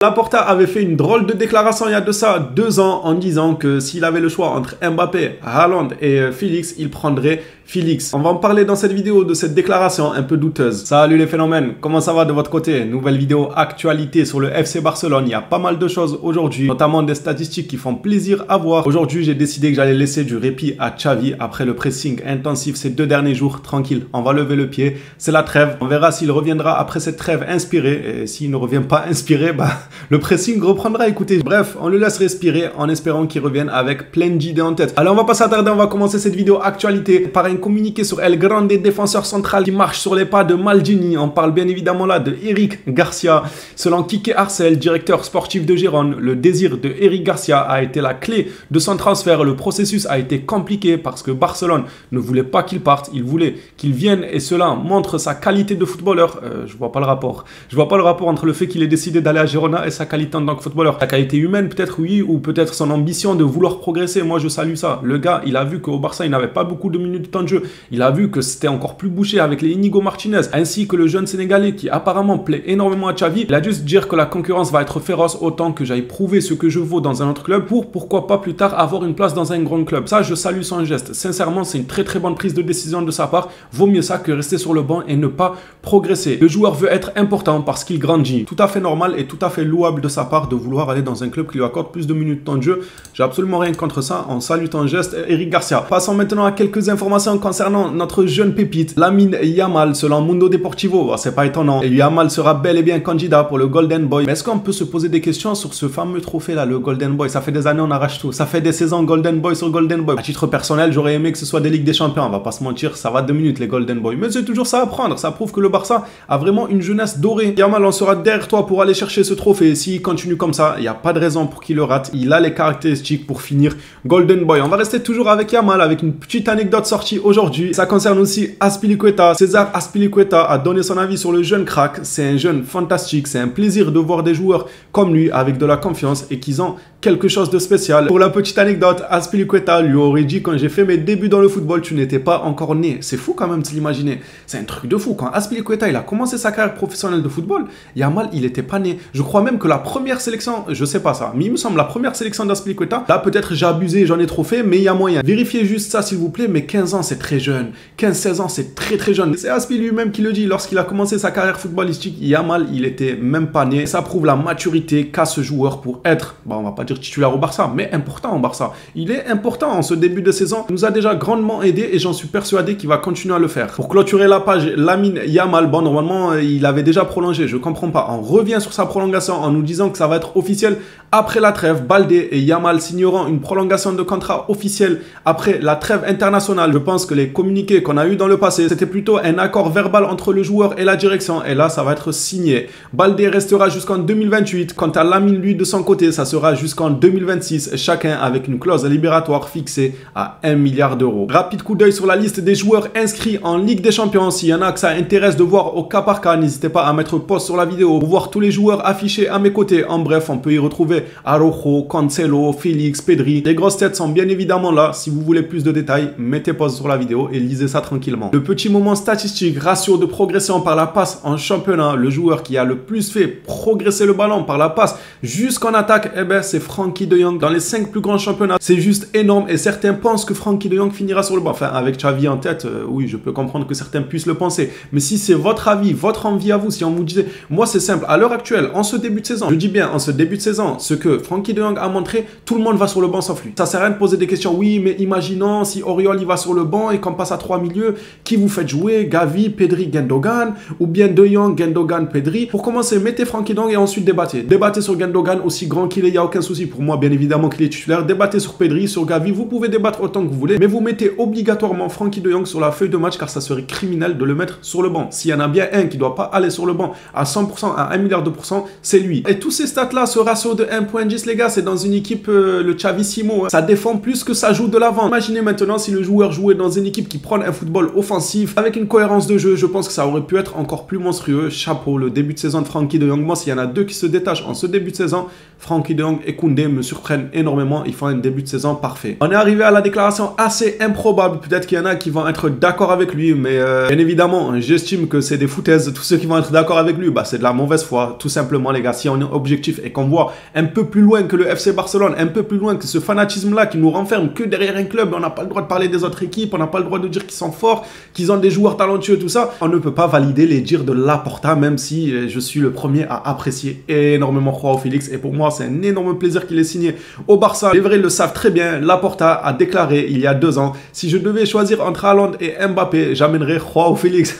Laporta avait fait une drôle de déclaration il y a de ça 2 ans en disant que s'il avait le choix entre Mbappé, Haaland et Félix, il prendrait Félix. On va en parler dans cette vidéo de cette déclaration un peu douteuse. Salut les phénomènes, comment ça va de votre côté? Nouvelle vidéo actualité sur le FC Barcelone. Il y a pas mal de choses aujourd'hui, notamment des statistiques qui font plaisir à voir. Aujourd'hui, j'ai décidé que j'allais laisser du répit à Xavi après le pressing intensif ces 2 derniers jours. Tranquille, on va lever le pied. C'est la trêve. On verra s'il reviendra après cette trêve inspiré. Et s'il ne revient pas inspiré, le pressing reprendra. Écoutez, bref, on le laisse respirer en espérant qu'il revienne avec plein d'idées en tête. Alors, on va pas s'attarder, on va commencer cette vidéo actualité par un communiqué sur El Grande, défenseur central qui marche sur les pas de Maldini. On parle bien évidemment là de Eric Garcia. Selon Quique Arcel, directeur sportif de Gérone, le désir de Eric Garcia a été la clé de son transfert. Le processus a été compliqué parce que Barcelone ne voulait pas qu'il parte, il voulait qu'il vienne et cela montre sa qualité de footballeur. Je vois pas le rapport. Je vois pas le rapport entre le fait qu'il ait décidé d'aller à Girona et sa qualité en tant que footballeur. Sa qualité humaine peut-être oui, ou peut-être son ambition de vouloir progresser. Moi je salue ça. Le gars, il a vu qu'au Barça, il n'avait pas beaucoup de minutes de temps de jeu. Il a vu que c'était encore plus bouché avec les Inigo Martinez, ainsi que le jeune Sénégalais qui apparemment plaît énormément à Xavi. Il a dû se dire que la concurrence va être féroce, autant que j'aille prouver ce que je vaux dans un autre club pour pourquoi pas plus tard avoir une place dans un grand club. Ça, je salue son geste. Sincèrement, c'est une très bonne prise de décision de sa part. Vaut mieux ça que rester sur le banc et ne pas progresser. Le joueur veut être important parce qu'il grandit. Tout à fait normal et tout à fait louable de sa part de vouloir aller dans un club qui lui accorde plus de minutes de temps de jeu. J'ai absolument rien contre ça. On salue ton geste, Eric Garcia. Passons maintenant à quelques informations concernant notre jeune pépite, Lamine Yamal. Selon Mundo Deportivo, c'est pas étonnant, et Yamal sera bel et bien candidat pour le Golden Boy. Mais est-ce qu'on peut se poser des questions sur ce fameux trophée là, le Golden Boy? Ça fait des années on arrache tout, ça fait des saisons Golden Boy sur Golden Boy. À titre personnel, j'aurais aimé que ce soit des Ligues des Champions, on va pas se mentir, ça va 2 minutes les Golden Boy, mais c'est toujours ça à prendre. Ça prouve que le Barça a vraiment une jeunesse dorée. Yamal, on sera derrière toi pour aller chercher ce trophée. S'il continue comme ça, il n'y a pas de raison pour qu'il le rate. Il a les caractéristiques pour finir Golden Boy. On va rester toujours avec Yamal, avec une petite anecdote sortie aujourd'hui. Ça concerne aussi Azpilicueta. César Azpilicueta a donné son avis sur le jeune crack. C'est un jeune fantastique. C'est un plaisir de voir des joueurs comme lui avec de la confiance et qu'ils ont quelque chose de spécial. Pour la petite anecdote, Azpilicueta lui aurait dit: quand j'ai fait mes débuts dans le football, tu n'étais pas encore né. C'est fou quand même de l'imaginer. C'est un truc de fou. Quand Azpilicueta il a commencé sa carrière professionnelle de football, Yamal il n'était pas né. Je crois même que la première sélection, je sais pas ça, mais il me semble la première sélection d'Azpilicueta, là peut-être j'ai abusé, j'en ai trop fait, mais il y a moyen. Vérifiez juste ça s'il vous plaît, mais 15 ans c'est très jeune. 15-16 ans c'est très jeune. C'est Azpi lui-même qui le dit. Lorsqu'il a commencé sa carrière footballistique, Yamal il était même pas né. Ça prouve la maturité qu'a ce joueur pour être, on va pas dire titulaire au Barça, mais important au Barça. Il est important en ce début de saison. Il nous a déjà grandement aidé et j'en suis persuadé qu'il va continuer à le faire. Pour clôturer la page, Lamine Yamal, bon normalement il avait déjà prolongé, je comprends pas. On revient sur sa prolongation en nous disant que ça va être officiel après la trêve. Baldé et Yamal signeront une prolongation de contrat officielle après la trêve internationale. Je pense que les communiqués qu'on a eu dans le passé, c'était plutôt un accord verbal entre le joueur et la direction. Et là, ça va être signé. Baldé restera jusqu'en 2028. Quant à Lamine, lui, de son côté, ça sera jusqu'en 2026. Chacun avec une clause libératoire fixée à 1 milliard d'euros. Rapide coup d'œil sur la liste des joueurs inscrits en Ligue des Champions. S'il y en a que ça intéresse de voir au cas par cas, n'hésitez pas à mettre pause sur la vidéo pour voir tous les joueurs affichés à mes côtés. En bref, on peut y retrouver Araujo, Cancelo, Félix, Pedri. Les grosses têtes sont bien évidemment là. Si vous voulez plus de détails, mettez pause sur la vidéo et lisez ça tranquillement. Le petit moment statistique, ratio de progression par la passe en championnat, le joueur qui a le plus fait progresser le ballon par la passe jusqu'en attaque, eh ben c'est Frenkie de Jong. Dans les 5 plus grands championnats, c'est juste énorme et certains pensent que Frenkie de Jong finira sur le banc. Enfin, avec Xavi en tête, oui, je peux comprendre que certains puissent le penser. Mais si c'est votre avis, votre envie à vous, si on vous disait, moi c'est simple, à l'heure actuelle, en ce début de saison, je dis bien en ce début de saison, ce que Frenkie de Jong a montré, tout le monde va sur le banc sauf lui. Ça sert à rien de poser des questions. Oui, mais imaginons si Oriol il va sur le banc et qu'on passe à 3 milieux, qui vous faites jouer? Gavi, Pedri, Gundogan, ou bien De Jong, Gundogan, Pedri. Pour commencer, mettez Frenkie de Jong et ensuite débattez. Débattez sur Gundogan, aussi grand qu'il est, il n'y a aucun souci. Pour moi, bien évidemment qu'il est titulaire. Débattez sur Pedri, sur Gavi, vous pouvez débattre autant que vous voulez, mais vous mettez obligatoirement Frenkie de Jong sur la feuille de match car ça serait criminel de le mettre sur le banc. S'il y en a bien un qui ne doit pas aller sur le banc à 100%, à 1 milliard de pourcents, c'est lui. Et tous ces stats-là, ce ratio de 1.10, les gars, c'est dans une équipe, le Chavissimo, hein. Ça défend plus que ça joue de l'avant. Imaginez maintenant si le joueur jouait dans une équipe qui prend un football offensif avec une cohérence de jeu, je pense que ça aurait pu être encore plus monstrueux. Chapeau, le début de saison de Frenkie de Jong. Moi, s'il y en a deux qui se détachent en ce début de saison, Frenkie de Jong et Koundé me surprennent énormément. Ils font un début de saison parfait. On est arrivé à la déclaration assez improbable. Peut-être qu'il y en a qui vont être d'accord avec lui, mais bien évidemment, j'estime que c'est des foutaises. Tous ceux qui vont être d'accord avec lui, bah, c'est de la mauvaise foi. Tout simplement, les gars, si on est objectif et qu'on voit un peu plus loin que le FC Barcelone, un peu plus loin que ce fanatisme-là qui nous renferme que derrière un club, on n'a pas le droit de parler des autres équipes, on n'a pas le droit de dire qu'ils sont forts, qu'ils ont des joueurs talentueux, tout ça. On ne peut pas valider les dires de Laporta, même si je suis le premier à apprécier énormément Joao Félix. Et pour moi, c'est un énorme plaisir qu'il ait signé au Barça. Les vrais le savent très bien. Laporta a déclaré il y a 2 ans, si je devais choisir entre Haaland et Mbappé, j'amènerais Joao Félix.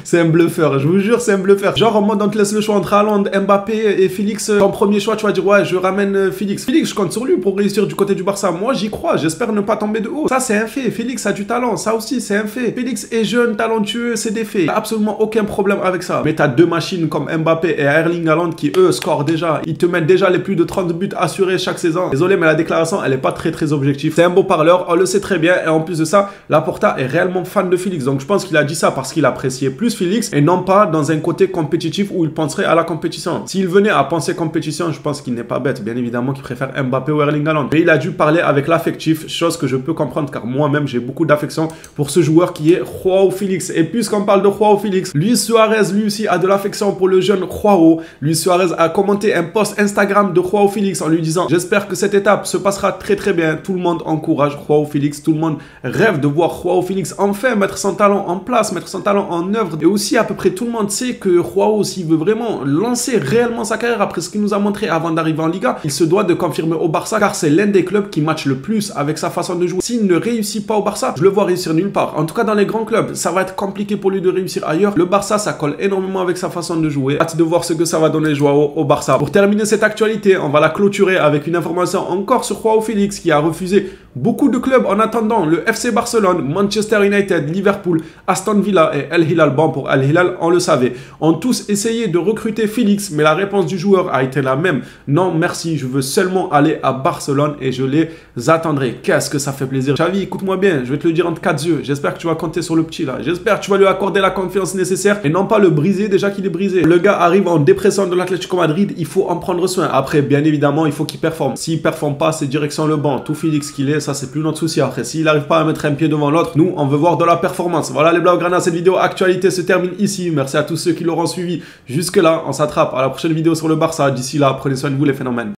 C'est un bluffeur, je vous jure, c'est un bluffeur. Genre en mode on te laisse le choix entre Haaland, Mbappé et Félix. Ton premier choix, tu vas dire ouais, je ramène Félix. Félix, je compte sur lui pour réussir du côté du Barça. Moi, j'y crois. J'espère ne pas tomber de haut. Ça, c'est un fait. Félix a du talent. Ça aussi, c'est un fait. Félix est jeune, talentueux, c'est des faits. Absolument aucun problème avec ça. Mais t'as deux machines comme Mbappé et Erling Haaland qui, eux, scorent déjà. Ils te mettent déjà les plus de 30 buts assurés chaque saison. Désolé, mais la déclaration, elle est pas très objective. C'est un beau parleur. On le sait très bien. Et en plus de ça, Laporta est réellement fan de Félix. Donc, je pense qu'il a dit ça parce qu'il appréciait plus Félix et non pas dans un côté compétitif où il penserait à la compétition. S'il venait à penser compétition, je pense qu'il n'est pas bête. Bien évidemment qu'il préfère Mbappé ou Erling Haaland. Mais il a dû parler avec l'affectif, chose que je peux comprendre car moi-même j'ai beaucoup d'affection pour ce joueur qui est Joao Félix. Et puisqu'on parle de Joao Félix, Luis Suarez lui aussi a de l'affection pour le jeune Joao. Luis Suarez a commenté un post Instagram de Joao Félix en lui disant: j'espère que cette étape se passera très bien. Tout le monde encourage Joao Félix, tout le monde rêve de voir Joao Félix enfin mettre son talent en place, mettre son talent en œuvre. Et aussi à peu près tout le monde sait que Joao, s'il veut vraiment lancer réellement sa carrière après ce qu'il nous a montré avant d'arriver en Liga, il se doit de confirmer au Barça car c'est l'un des clubs qui match le plus avec sa façon de jouer. S'il ne réussit pas au Barça, je le vois réussir nulle part. En tout cas dans les grands clubs, ça va être compliqué pour lui de réussir ailleurs. Le Barça, ça colle énormément avec sa façon de jouer. Hâte de voir ce que ça va donner Joao au Barça. Pour terminer cette actualité, on va la clôturer avec une information encore sur Joao Félix qui a refusé beaucoup de clubs en attendant. Le FC Barcelone, Manchester United, Liverpool, Aston Villa et El Hilal. Bon, pour El Hilal, on le savait. Ont tous essayé de recruter Félix, mais la réponse du joueur a été la même. Non, merci, je veux seulement aller à Barcelone et je les attendrai. Qu'est-ce que ça fait plaisir. Xavi, écoute-moi bien, je vais te le dire entre 4 yeux. J'espère que tu vas compter sur le petit là. J'espère que tu vas lui accorder la confiance nécessaire et non pas le briser déjà qu'il est brisé. Le gars arrive en dépression de l'Atlético Madrid, il faut en prendre soin. Après, bien évidemment, il faut qu'il performe. S'il performe pas, c'est direction le banc. Tout Félix qu'il est, ça c'est plus notre souci. Après, s'il n'arrive pas à mettre un pied devant l'autre, nous, on veut voir de la performance. Voilà les Blaugrana, cette vidéo actualité se termine ici. Merci à tous ceux qui l'auront suivi jusque là. On s'attrape à la prochaine vidéo sur le Barça. D'ici là, prenez soin de vous les phénomènes.